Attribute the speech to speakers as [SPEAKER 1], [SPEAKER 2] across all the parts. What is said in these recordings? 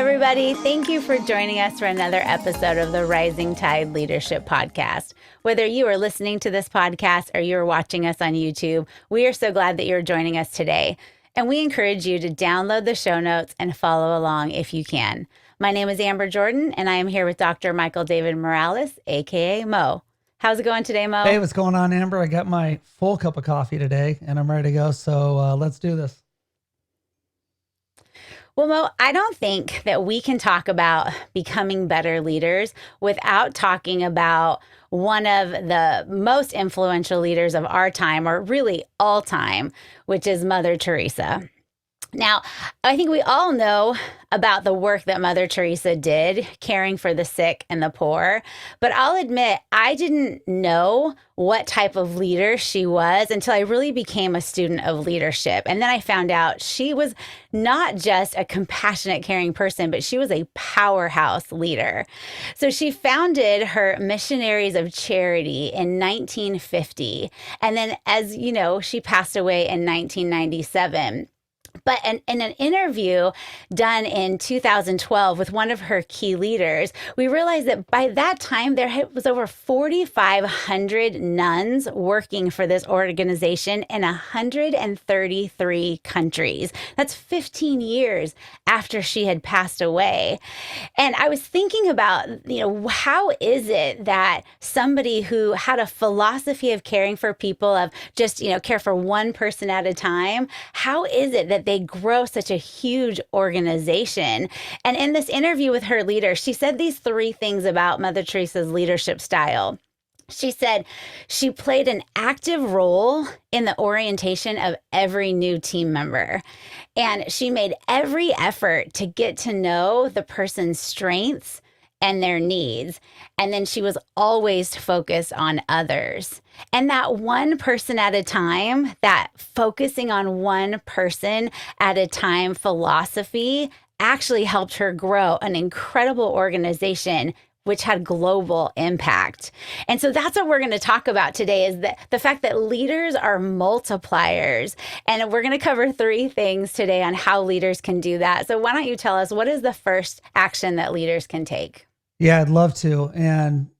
[SPEAKER 1] everybody. Thank you for joining us for another episode of the Rising Tide Leadership Podcast. Whether you are listening to this podcast or you're watching us on YouTube, we are so glad that you're joining us today. And we encourage you to download the show notes and follow along if you can. My name is Amber Jordan, and I am here with Dr. Michael David Morales, aka Mo. How's it going today, Mo?
[SPEAKER 2] Hey, what's going on, Amber? I got my full cup of coffee today, and I'm ready to go. So let's do this.
[SPEAKER 1] Well, Mo, I don't think that we can talk about becoming better leaders without talking about one of the most influential leaders of our time, or really all time, which is Mother Teresa. Now, I think we all know about the work that Mother Teresa did, caring for the sick and the poor. But I'll admit, I didn't know what type of leader she was until I really became a student of leadership. And then I found out she was not just a compassionate, caring person, but she was a powerhouse leader. So she founded her Missionaries of Charity in 1950. And then, as you know, she passed away in 1997. But in an interview done in 2012 with one of her key leaders, we realized that by that time, there was over 4,500 nuns working for this organization in 133 countries. That's 15 years after she had passed away. And I was thinking about, how is it that somebody who had a philosophy of caring for people, of just, care for one person at a time, how is it that they grow such a huge organization? And in this interview with her leader, she said these three things about Mother Teresa's leadership style. She said she played an active role in the orientation of every new team member. And she made every effort to get to know the person's strengths and their needs. And then she was always focused on others. And that one person at a time, that focusing on one person at a time philosophy actually helped her grow an incredible organization which had global impact. And so that's what we're going to talk about today, is that the fact that leaders are multipliers. And we're going to cover three things today on how leaders can do that. So why don't you tell us, what is the first action that leaders can take?
[SPEAKER 2] Yeah, I'd love to. And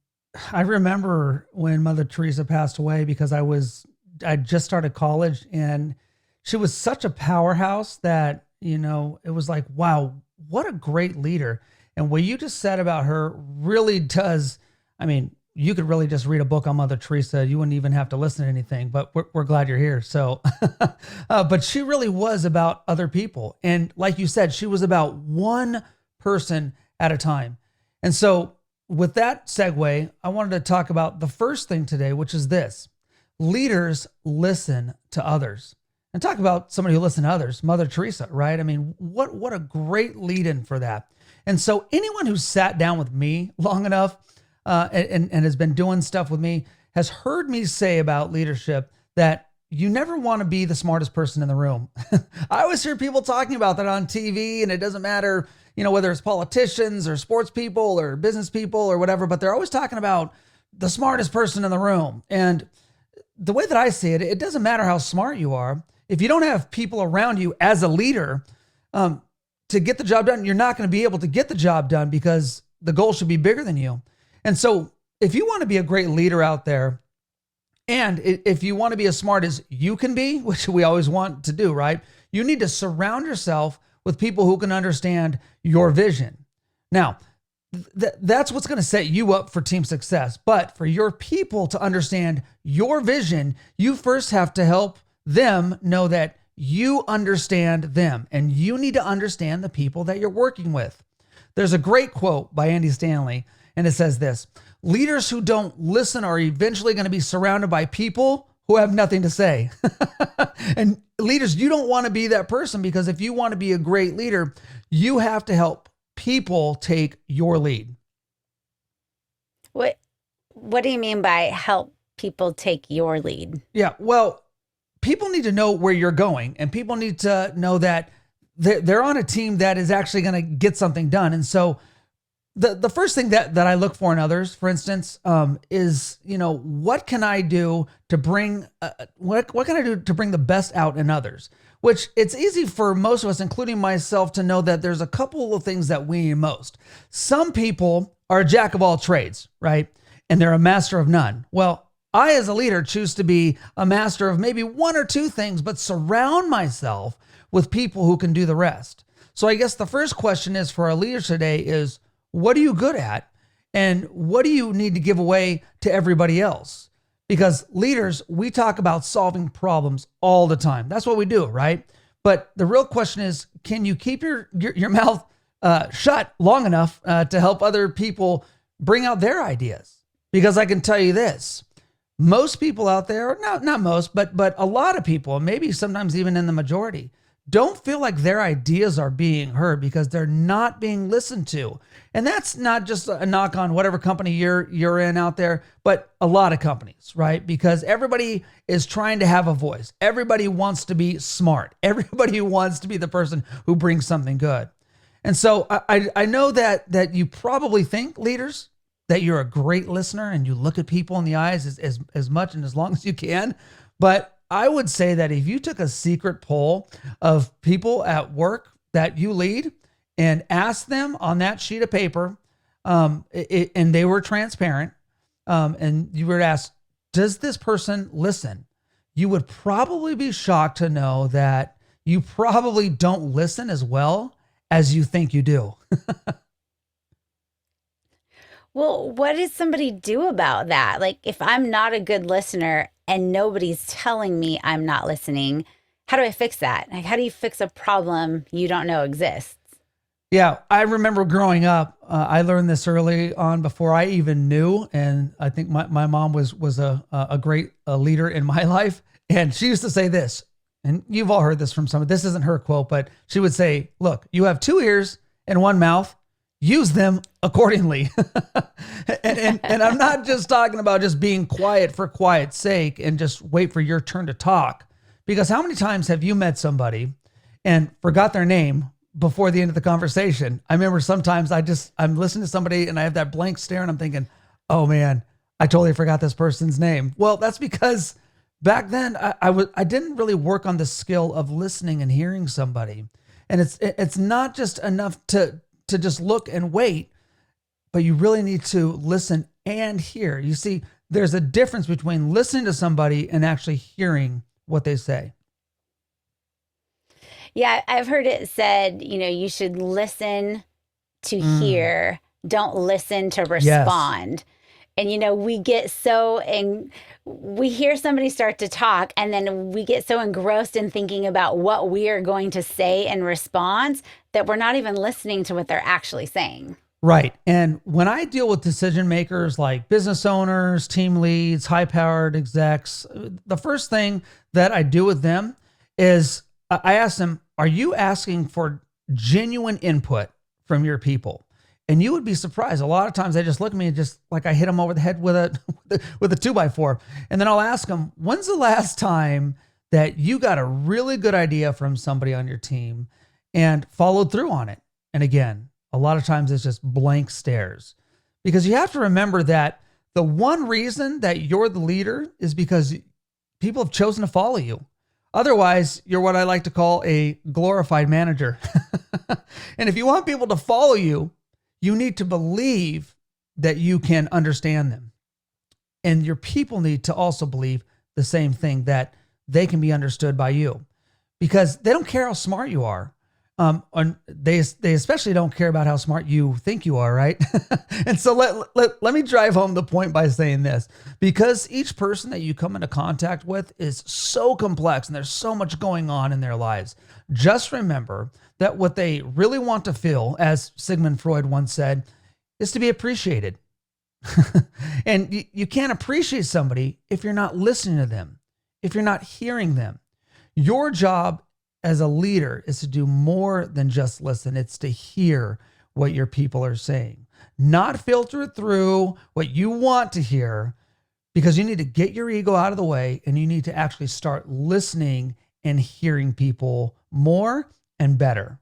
[SPEAKER 2] I remember when Mother Teresa passed away, because I just started college, and she was such a powerhouse that, it was like, wow, what a great leader. And what you just said about her really does, you could really just read a book on Mother Teresa. You wouldn't even have to listen to anything, but we're glad you're here. So, but she really was about other people. And like you said, she was about one person at a time. And so with that segue, I wanted to talk about the first thing today, which is this: leaders listen to others. And talk about somebody who listened to others, Mother Teresa, right? What a great lead-in for that. And so anyone who's sat down with me long enough and has been doing stuff with me has heard me say about leadership that you never want to be the smartest person in the room. I always hear people talking about that on TV, and it doesn't matter, whether it's politicians or sports people or business people or whatever, but they're always talking about the smartest person in the room. And the way that I see it, it doesn't matter how smart you are. If you don't have people around you as a leader to get the job done, you're not going to be able to get the job done, because the goal should be bigger than you. And so if you want to be a great leader out there, and if you want to be as smart as you can be, which we always want to do, right? You need to surround yourself with people who can understand your vision. Now, that's what's going to set you up for team success. But for your people to understand your vision, you first have to help them know that you understand them, and you need to understand the people that you're working with. There's a great quote by Stanley, and it says this: leaders who don't listen are eventually going to be surrounded by people who have nothing to say. And leaders, you don't want to be that person, because if you want to be a great leader, you have to help people take your lead.
[SPEAKER 1] What do you mean by help people take your lead?
[SPEAKER 2] Yeah, well, people need to know where you're going, and people need to know that they're on a team that is actually going to get something done. And so the first thing that I look for in others, for instance, is, what can I do to bring what can I do to bring the best out in others? Which it's easy for most of us, including myself, to know that there's a couple of things that we need most. Some people are a jack of all trades, right? And they're a master of none. Well, I, as a leader, choose to be a master of maybe one or two things, but surround myself with people who can do the rest. So I guess the first question is for our leaders today is, what are you good at? And what do you need to give away to everybody else? Because leaders, we talk about solving problems all the time. That's what we do, right? But the real question is, can you keep your mouth shut long enough to help other people bring out their ideas? Because I can tell you this, most people out there, not most, but a lot of people, maybe sometimes even in the majority, don't feel like their ideas are being heard because they're not being listened to. And that's not just a knock on whatever company you're in out there, but a lot of companies, right? Because everybody is trying to have a voice. Everybody wants to be smart. Everybody wants to be the person who brings something good. And so I know that you probably think, leaders, that you're a great listener and you look at people in the eyes as much and as long as you can. But I would say that if you took a secret poll of people at work that you lead and asked them on that sheet of paper, and they were transparent, and you were to ask, does this person listen? You would probably be shocked to know that you probably don't listen as well as you think you do.
[SPEAKER 1] Well, what does somebody do about that? Like, if I'm not a good listener and nobody's telling me I'm not listening, how do I fix that? Like, how do you fix a problem you don't know exists?
[SPEAKER 2] Yeah, I remember growing up. I learned this early on before I even knew, and I think my mom was a great leader in my life, and she used to say this, and you've all heard this from someone. This isn't her quote, but she would say, "Look, you have two ears and one mouth. Use them accordingly." and I'm not just talking about just being quiet for quiet's sake and just wait for your turn to talk, because how many times have you met somebody and forgot their name before the end of the conversation? I remember sometimes I'm listening to somebody and I have that blank stare and I'm thinking, oh man, I totally forgot this person's name. Well, that's because back then I didn't really work on the skill of listening and hearing somebody. And it's not just enough to just look and wait, but you really need to listen and hear. You see, there's a difference between listening to somebody and actually hearing what they say.
[SPEAKER 1] Yeah, I've heard it said, you should listen to
[SPEAKER 2] Mm,
[SPEAKER 1] hear, don't listen to
[SPEAKER 2] yes.
[SPEAKER 1] respond. And we get so and we hear somebody start to talk and then we get so engrossed in thinking about what we are going to say in response that we're not even listening to what they're actually saying.
[SPEAKER 2] Right. And when I deal with decision makers like business owners, team leads, high powered execs, the first thing that I do with them is I ask them, are you asking for genuine input from your people? And you would be surprised. A lot of times they just look at me and just like I hit them over the head with a with a 2x4. And then I'll ask them, when's the last time that you got a really good idea from somebody on your team and followed through on it? And again, a lot of times it's just blank stares, because you have to remember that the one reason that you're the leader is because people have chosen to follow you. Otherwise, you're what I like to call a glorified manager. And if you want people to follow you, you need to believe that you can understand them. And your people need to also believe the same thing, that they can be understood by you, because they don't care how smart you are. And they especially don't care about how smart you think you are, right? And so let me drive home the point by saying this, because each person that you come into contact with is so complex and there's so much going on in their lives. Just remember that what they really want to feel, as Sigmund Freud once said, is to be appreciated. And you can't appreciate somebody if you're not listening to them, if you're not hearing them. Your job as a leader is to do more than just listen. It's to hear what your people are saying, not filter it through what you want to hear, because you need to get your ego out of the way and you need to actually start listening and hearing people more and better.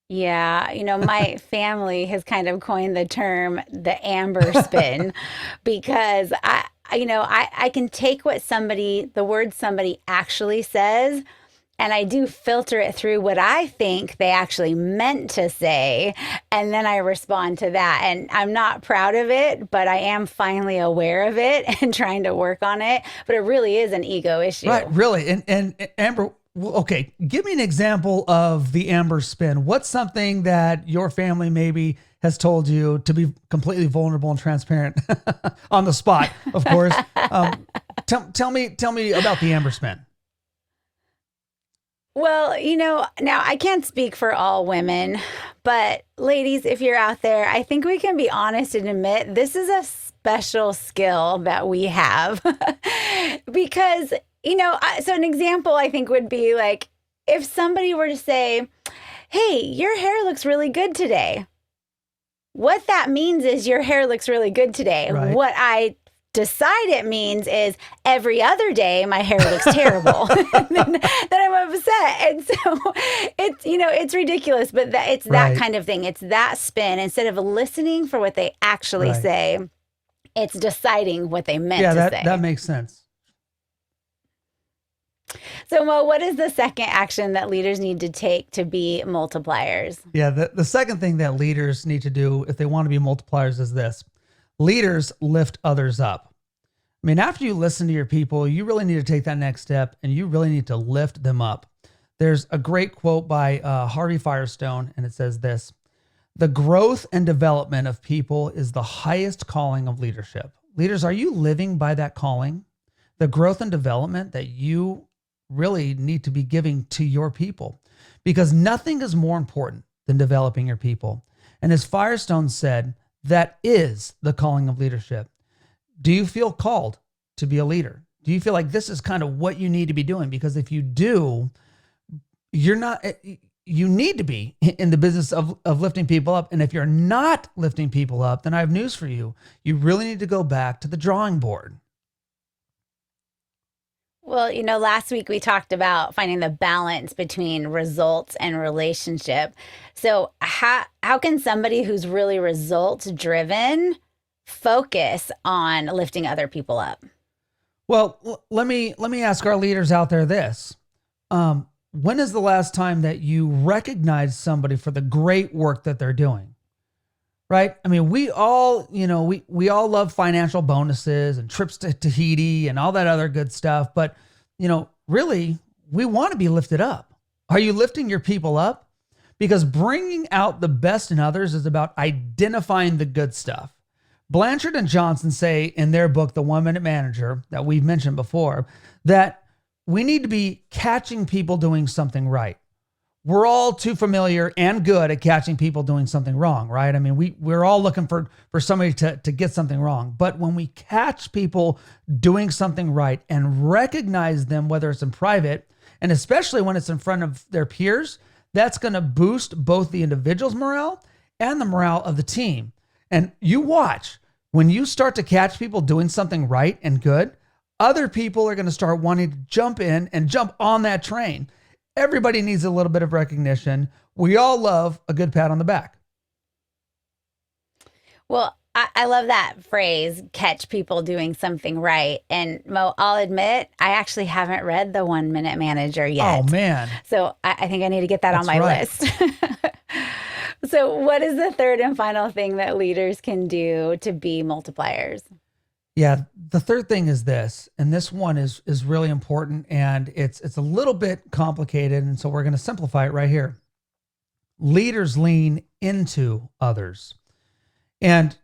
[SPEAKER 1] Yeah, my family has kind of coined the term the amber spin because I can take the word somebody actually says, and I do filter it through what I think they actually meant to say, and then I respond to that. And I'm not proud of it, but I am finally aware of it and trying to work on it. But it really is an ego
[SPEAKER 2] Right,
[SPEAKER 1] issue.
[SPEAKER 2] really. And Amber, well, okay, give me an example of the Amber spin. What's something that your family maybe has told you to be completely vulnerable and transparent on the spot, of course. Tell me about the Amber spin.
[SPEAKER 1] Well, now I can't speak for all women, but ladies, if you're out there, I think we can be honest and admit this is a special skill that we have. Because, so an example I think would be like if somebody were to say, "Hey, your hair looks really good today." What that means is your hair looks really good today.
[SPEAKER 2] Right.
[SPEAKER 1] What I decide it means is every other day my hair looks terrible. then I'm upset. And so it's ridiculous, but it's that
[SPEAKER 2] Right.
[SPEAKER 1] kind of thing. It's that spin. Instead of listening for what they actually
[SPEAKER 2] Right.
[SPEAKER 1] say, it's deciding what they meant
[SPEAKER 2] Yeah,
[SPEAKER 1] to
[SPEAKER 2] that
[SPEAKER 1] say.
[SPEAKER 2] makes sense.
[SPEAKER 1] So, Mo, what is the second action that leaders need to take to be multipliers?
[SPEAKER 2] Yeah, the second thing that leaders need to do if they want to be multipliers is this. Leaders lift others up. I mean, after you listen to your people, you really need to take that next step and you really need to lift them up. There's a great quote by Harvey Firestone, and it says this: "The growth and development of people is the highest calling of leadership." Leaders, are you living by that calling? The growth and development that you really need to be giving to your people, because nothing is more important than developing your people. And as Firestone said, that is the calling of leadership. Do you feel called to be a leader? Do you feel like this is kind of what you need to be doing? Because if you do, you're not, you need to be in the business of lifting people up. And if you're not lifting people up, then I have news for you. You really need to go back to the drawing board.
[SPEAKER 1] Well, last week we talked about finding the balance between results and relationship. So, how can somebody who's really results driven focus on lifting other people up?
[SPEAKER 2] Well, let me ask our leaders out there this. When is the last time that you recognized somebody for the great work that they're doing? Right? I mean, we all, we all love financial bonuses and trips to Tahiti and all that other good stuff. But, really, we want to be lifted up. Are you lifting your people up? Because bringing out the best in others is about identifying the good stuff. Blanchard and Johnson say in their book, The 1 Minute Manager, that we've mentioned before, that we need to be catching people doing something right. We're all too familiar and good at catching people doing something wrong, right? I mean, we're all looking for somebody to get something wrong. But when we catch people doing something right and recognize them, whether it's in private and especially when it's in front of their peers, that's going to boost both the individual's morale and the morale of the team. And you watch, when you start to catch people doing something right and good, other people are going to start wanting to jump in and jump on that train. Everybody needs a little bit of recognition. We all love a good pat on the back.
[SPEAKER 1] Well, I love that phrase, catch people doing something right. And Mo, I'll admit, I actually haven't read The 1 Minute Manager yet.
[SPEAKER 2] Oh, man.
[SPEAKER 1] So I think I need to get that on
[SPEAKER 2] That's
[SPEAKER 1] my
[SPEAKER 2] right.
[SPEAKER 1] list. So, what is the third and final thing that leaders can do to be multipliers?
[SPEAKER 2] Yeah, the third thing is this, and this one is really important, and it's a little bit complicated, and so we're going to simplify it right here. Leaders lean into others. And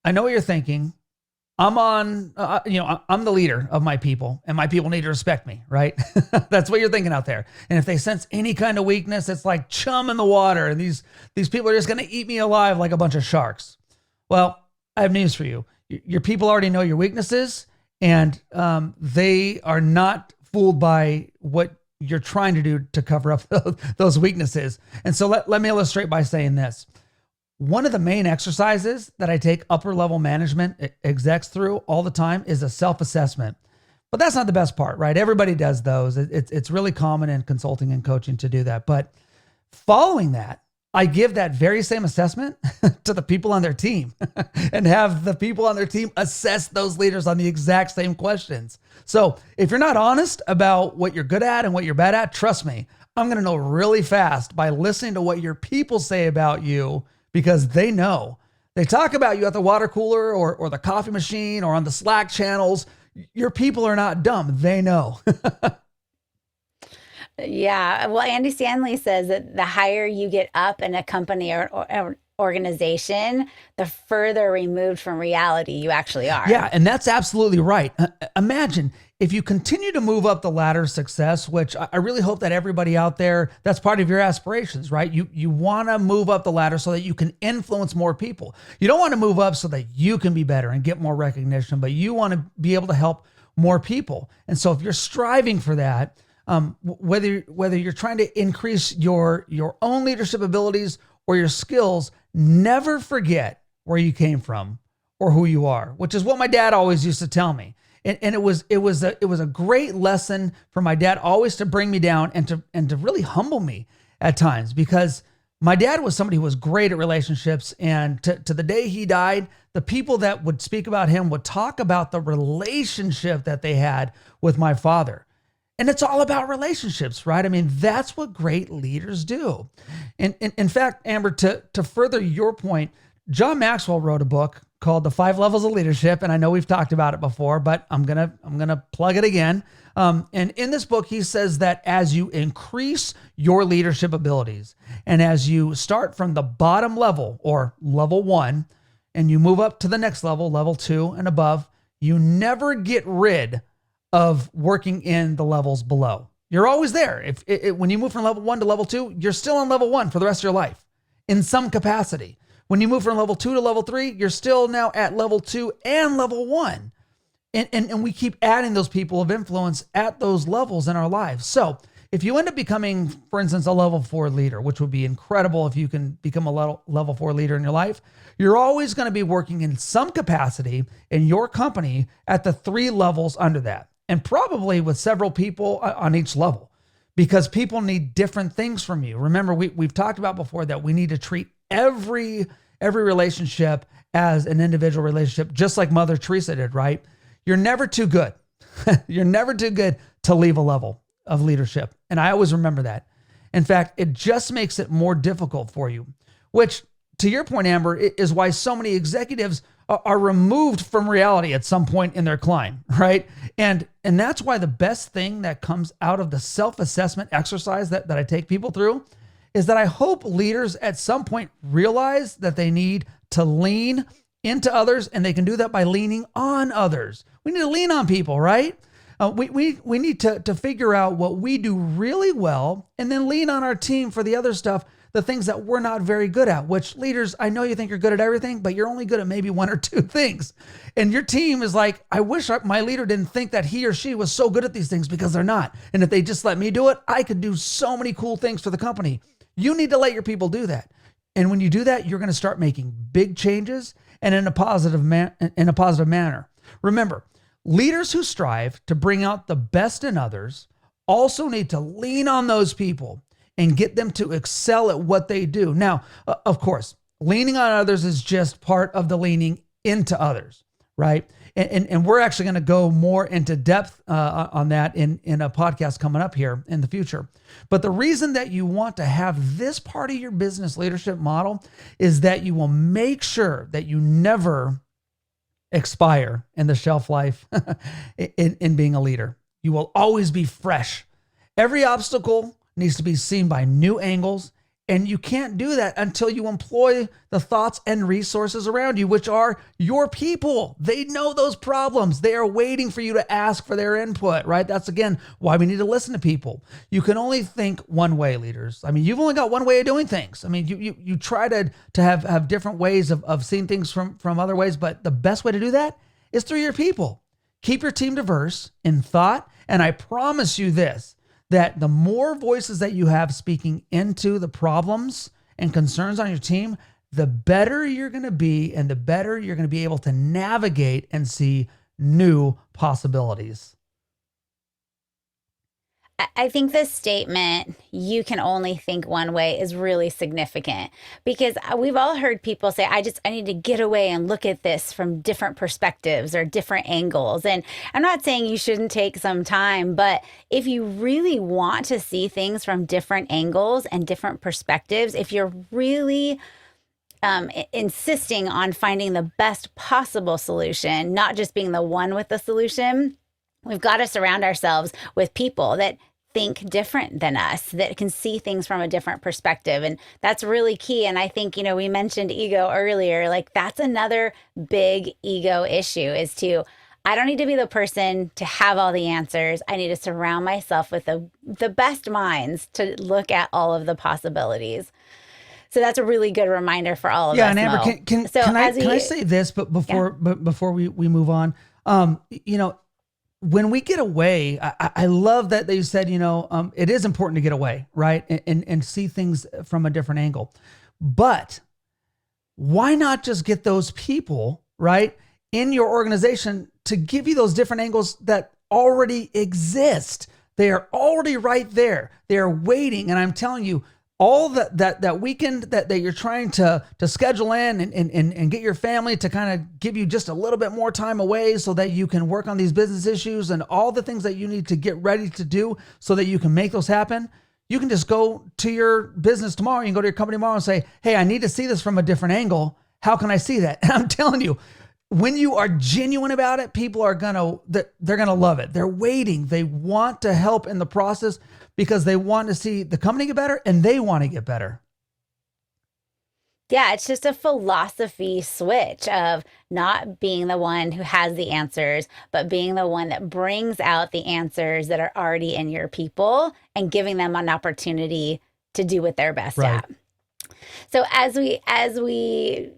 [SPEAKER 2] I know what you're thinking. I'm the leader of my people, and my people need to respect me, right? That's what you're thinking out there. And if they sense any kind of weakness, it's like chum in the water, and these people are just going to eat me alive like a bunch of sharks. Well, I have news for you. Your people already know your weaknesses, and they are not fooled by what you're trying to do to cover up those weaknesses. And so let me illustrate by saying this. One of the main exercises that I take upper level management execs through all the time is a self-assessment. But that's not the best part, right? Everybody does those. It's really common in consulting and coaching to do that. But following that, I give that very same assessment to the people on their team and have the people on their team assess those leaders on the exact same questions. So if you're not honest about what you're good at and what you're bad at, trust me, I'm going to know really fast by listening to what your people say about you, because they know. They talk about you at the water cooler or the coffee machine or on the Slack channels. Your people are not dumb. They know.
[SPEAKER 1] Yeah. Well, Andy Stanley says that the higher you get up in a company or organization, the further removed from reality you actually are.
[SPEAKER 2] Yeah, and that's absolutely right. Imagine if you continue to move up the ladder of success, which I really hope that everybody out there, that's part of your aspirations, right? You want to move up the ladder so that you can influence more people. You don't want to move up so that you can be better and get more recognition, but you want to be able to help more people. And so if you're striving for that, whether you're trying to increase your own leadership abilities or your skills, never forget where you came from or who you are, which is what my dad always used to tell me. And it was a great lesson for my dad always to bring me down and to really humble me at times, because my dad was somebody who was great at relationships. And to the day he died, the people that would speak about him would talk about the relationship that they had with my father. And it's all about relationships, right? I mean, that's what great leaders do. And in fact, Amber, to further your point, John Maxwell wrote a book called The 5 Levels of Leadership. And I know we've talked about it before, but I'm gonna plug it again. And in this book, he says that as you increase your leadership abilities and as you start from the bottom level or level 1, and you move up to the next level, level 2 and above, you never get rid of working in the levels below. You're always there. When you move from level 1 to level 2, you're still on level 1 for the rest of your life in some capacity. When you move from level 2 to level 3, you're still now at level 2 and level 1. And we keep adding those people of influence at those levels in our lives. So if you end up becoming, for instance, a level 4 leader, which would be incredible if you can become a level 4 leader in your life, you're always going to be working in some capacity in your company at the 3 levels under that. And probably with several people on each level, because people need different things from you. Remember, we've talked about before that we need to treat every relationship as an individual relationship, just like Mother Teresa did, right? You're never too good. You're never too good to leave a level of leadership. And I always remember that. In fact, it just makes it more difficult for you, which, to your point, Amber, is why so many executives are removed from reality at some point in their climb, right? And that's why the best thing that comes out of the self-assessment exercise that I take people through is that I hope leaders at some point realize that they need to lean into others, and they can do that by leaning on others. We need to lean on people, right? We need to figure out what we do really well and then lean on our team for the other stuff, the things that we're not very good at, which leaders, I know you think you're good at everything, but you're only good at maybe 1 or 2 things. And your team is like, I wish my leader didn't think that he or she was so good at these things, because they're not. And if they just let me do it, I could do so many cool things for the company. You need to let your people do that. And when you do that, you're going to start making big changes and in a positive manner. Remember, leaders who strive to bring out the best in others also need to lean on those people and get them to excel at what they do. Now, of course, leaning on others is just part of the leaning into others, right? And we're actually going to go more into depth on that in a podcast coming up here in the future. But the reason that you want to have this part of your business leadership model is that you will make sure that you never expire in the shelf life in being a leader. You will always be fresh. Every obstacle needs to be seen by new angles, and you can't do that until you employ the thoughts and resources around you, which are your people. They know those problems. They are waiting for you to ask for their input, right? That's, again, why we need to listen to people. You can only think one way, leaders. I mean, you've only got one way of doing things. I mean, you try to have different ways of seeing things from other ways, but the best way to do that is through your people. Keep your team diverse in thought, and I promise you this, that the more voices that you have speaking into the problems and concerns on your team, the better you're going to be, and the better you're going to be able to navigate and see new possibilities.
[SPEAKER 1] I think this statement, you can only think one way, is really significant because we've all heard people say, I need to get away and look at this from different perspectives or different angles. And I'm not saying you shouldn't take some time, but if you really want to see things from different angles and different perspectives, if you're really insisting on finding the best possible solution, not just being the one with the solution, we've got to surround ourselves with people that think different than us, that can see things from a different perspective. And that's really key. And I think, we mentioned ego earlier, like that's another big ego issue I don't need to be the person to have all the answers. I need to surround myself with the best minds to look at all of the possibilities. So that's a really good reminder for all of us.
[SPEAKER 2] Yeah, and Amber, can I say this? But before we move on, when we get away, I love that you said, it is important to get away, right, and see things from a different angle. But why not just get those people, right, in your organization to give you those different angles that already exist? They are already right there. They are waiting, and I'm telling you, all that weekend that you're trying to schedule in and get your family to kind of give you just a little bit more time away so that you can work on these business issues and all the things that you need to get ready to do so that you can make those happen. You can just go to your business tomorrow. You can go to your company tomorrow and say, hey, I need to see this from a different angle. How can I see that? And I'm telling you, when you are genuine about it, people are they're going to love it. They're waiting. They want to help in the process because they want to see the company get better and they want to get better.
[SPEAKER 1] Yeah, it's just a philosophy switch of not being the one who has the answers, but being the one that brings out the answers that are already in your people and giving them an opportunity to do what they're best at. So as we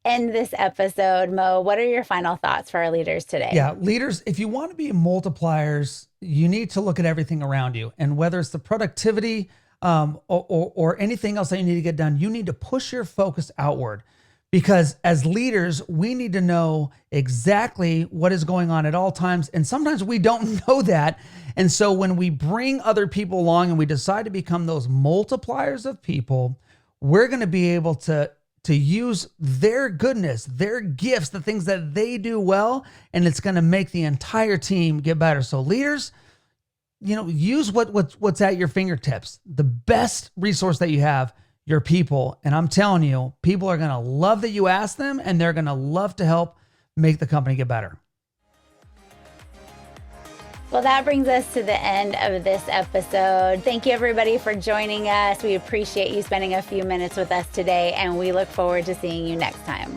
[SPEAKER 1] end this episode, Mo, what are your final thoughts for our leaders today?
[SPEAKER 2] Yeah, leaders, if you want to be multipliers, you need to look at everything around you. And whether it's the productivity or anything else that you need to get done, you need to push your focus outward. Because as leaders, we need to know exactly what is going on at all times. And sometimes we don't know that. And so when we bring other people along and we decide to become those multipliers of people, we're going to be able to use their goodness, their gifts, the things that they do well, and it's going to make the entire team get better. So leaders, use what's at your fingertips. The best resource that you have, your people. And I'm telling you, people are going to love that you ask them, and they're going to love to help make the company get better.
[SPEAKER 1] Well, that brings us to the end of this episode. Thank you, everybody, for joining us. We appreciate you spending a few minutes with us today, and we look forward to seeing you next time.